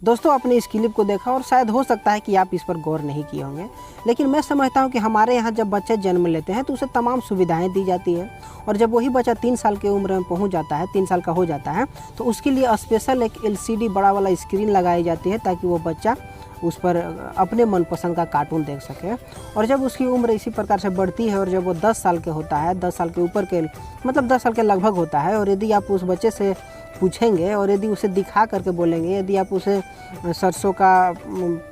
दोस्तों आपने इस क्लिप को देखा और शायद हो सकता है कि आप इस पर गौर नहीं किए होंगे, लेकिन मैं समझता हूं कि हमारे यहाँ जब बच्चे जन्म लेते हैं तो उसे तमाम सुविधाएं दी जाती है और जब वही बच्चा 3 साल की उम्र में पहुंच जाता है, 3 साल का हो जाता है, तो उसके लिए स्पेशल एक LCD बड़ा वाला स्क्रीन लगाई जाती है ताकि वो बच्चा उस पर अपने मनपसंद का कार्टून देख सके। और जब उसकी उम्र इसी प्रकार से बढ़ती है और जब वो 10 साल के होता है, 10 साल के ऊपर के मतलब 10 साल के लगभग होता है, और यदि आप उस बच्चे से पूछेंगे और यदि उसे दिखा करके बोलेंगे, यदि आप उसे सरसों का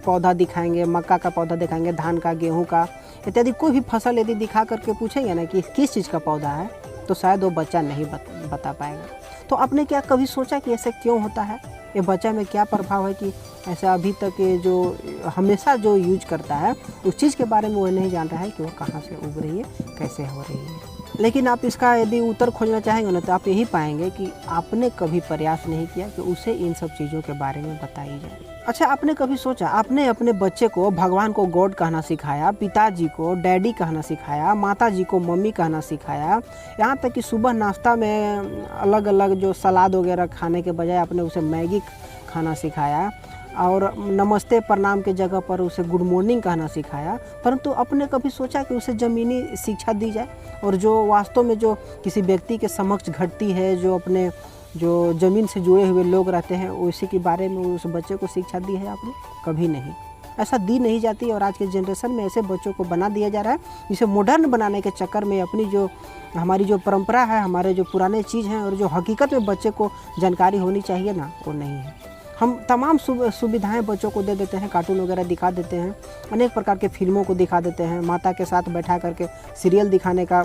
पौधा दिखाएंगे, मक्का का पौधा दिखाएंगे, धान का, गेहूं का इत्यादि कोई भी फसल यदि दिखा करके पूछेंगे ना कि किस चीज़ का पौधा है, तो शायद वो बच्चा नहीं बता पाएगा। तो आपने क्या कभी सोचा कि ऐसे क्यों होता है? ये बच्चा में क्या प्रभाव है कि ऐसा अभी तक ये जो हमेशा जो यूज करता है उस चीज़ के बारे में वो नहीं जान रहा है कि वो कहाँ से उग रही है, कैसे हो रही है। लेकिन आप इसका यदि उत्तर खोजना चाहेंगे ना तो आप यही पाएंगे कि आपने कभी प्रयास नहीं किया कि उसे इन सब चीज़ों के बारे में बताई जाए। अच्छा, आपने कभी सोचा, आपने अपने बच्चे को भगवान को गॉड कहना सिखाया, पिताजी को डैडी कहना सिखाया, माताजी को मम्मी कहना सिखाया, यहाँ तक कि सुबह नाश्ता में अलग अलग जो सलाद वगैरह खाने के बजाय आपने उसे मैगी खाना सिखाया और नमस्ते प्रणाम के जगह पर उसे गुड मॉर्निंग कहना सिखाया, परंतु आपने कभी सोचा कि उसे ज़मीनी शिक्षा दी जाए और जो वास्तव में जो किसी व्यक्ति के समक्ष घटती है, जो अपने जो ज़मीन से जुड़े हुए लोग रहते हैं उसी के बारे में उस बच्चे को शिक्षा दी है आपने? कभी नहीं, ऐसा दी नहीं जाती। और आज के जनरेशन में ऐसे बच्चों को बना दिया जा रहा है जिसे मॉडर्न बनाने के चक्कर में अपनी जो हमारी जो परंपरा है, हमारे जो पुराने चीज़ हैं और जो हकीकत में बच्चे को जानकारी होनी चाहिए ना, वो नहीं है। हम तमाम सुविधाएं बच्चों को दे देते हैं, कार्टून वगैरह दिखा देते हैं, अनेक प्रकार के फिल्मों को दिखा देते हैं, माता के साथ बैठा करके सीरियल दिखाने का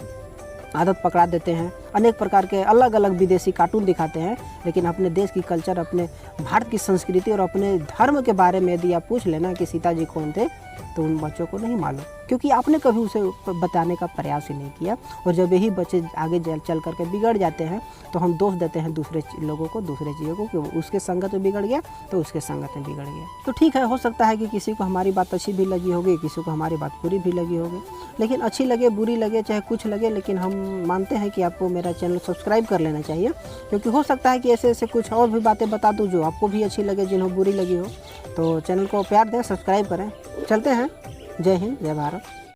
आदत पकड़ा देते हैं, अनेक प्रकार के अलग अलग विदेशी कार्टून दिखाते हैं, लेकिन अपने देश की कल्चर, अपने भारत की संस्कृति और अपने धर्म के बारे में यदि आप पूछ लेना कि सीता जी कौन थे, तो उन बच्चों को नहीं मालूम, क्योंकि आपने कभी उसे बताने का प्रयास ही नहीं किया। और जब यही बच्चे आगे चल करके बिगड़ जाते हैं तो हम दोष देते हैं दूसरे लोगों को, दूसरे चीज़ों को, कि उसके संगत में बिगड़ गया तो उसके संगत में बिगड़ गया। तो ठीक है, हो सकता है कि किसी को हमारी बात अच्छी भी लगी होगी, किसी को हमारी बात बुरी भी लगी होगी, लेकिन अच्छी लगे बुरी लगे चाहे कुछ लगे, लेकिन हम मानते हैं कि आपको मेरा चैनल सब्सक्राइब कर लेना चाहिए, क्योंकि हो सकता है कि ऐसे ऐसे कुछ और भी बातें बता दूँ जो आपको भी अच्छी लगे, जिन्हें बुरी लगी हो। तो चैनल को प्यार दें, सब्सक्राइब करें। चलते हैं। जय हिंद, जय भारत।